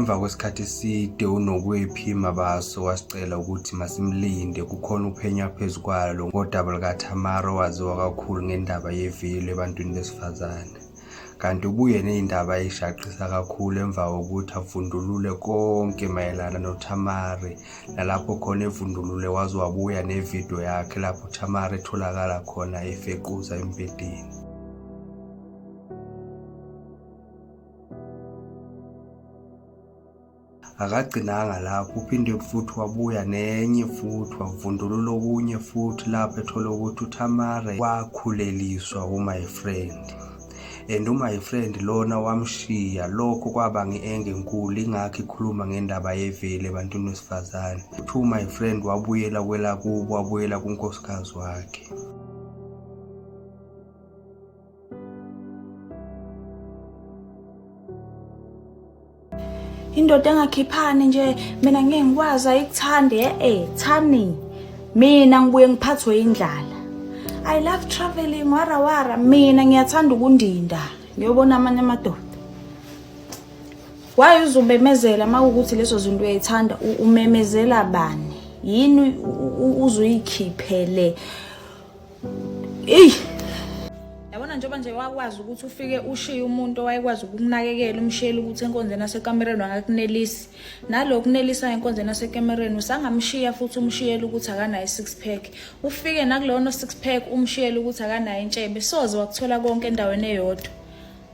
Emva kwesikhathi eside uNokwephi Mabaso wasicela ukuthi masimlinde kukhona uphenya phezu kwalo ngodaba likaThamara owaziwa kakhulu ngendaba yevilo ebantwini besifazane. Kanti ubuye nezindaba ezishaqisa kakhulu emva kokuthi avundulule konke mayelana noThamara, nalapho khona evundulule waze wabuya nevideo yakhe lapho uThamara etholakala khona efequza embedeni. Akagcinanga lapho, uphinde futhi wabuya nenye futhi wavundulula okunye futhi lapho ethola ukuthi uThamara wakhuleliswa uMy Friend. And uMy Friend lona wamshiya. Lokho kwabanga ienge enkulu, ingakho ikhuluma ngendaba yevile ebantwini besifazane. Uthi uMy Friend wabuyela kwela kubo, wabuyela kunkosikazi wakhe. Indoda engakhiphani nje mina ngeke ngikwazi ayikuthande Thani. Mina ngibuye ngiphathwe indlala. I love traveling wara mina ngiyathanda ukundinda ngiyobona amanye amadoda. Why uzumemezela makuthi leso zinto uyayithanda umemezela bani? Yini uzuyikhiphele? Yabona njengoba nje wakwazi ukuthi ufike ushiye umuntu owayekwazi ukunakekela umshiyela ukuthi enkonzweni nasekamereni wangakunelisi. Nalokho kunelisa enkonzweni nasekamereni usangamshiya futhi umshiyela ukuthi akanayo 6 pack. Ufike nakulono 6 pack umshiyela ukuthi akanayo intshebe. Soze wakuthola konke endaweni eyodwa.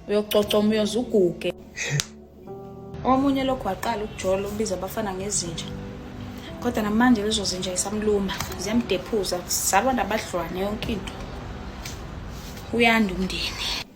Uyococa uyoze uguge. Omunye lokho waqala ukujola ubiza abafana ngezinja. Kodwa namanje lezo zinja isamluma, ziyamdephuza, saba nabadlwane yonke into. Uyanda umndeni.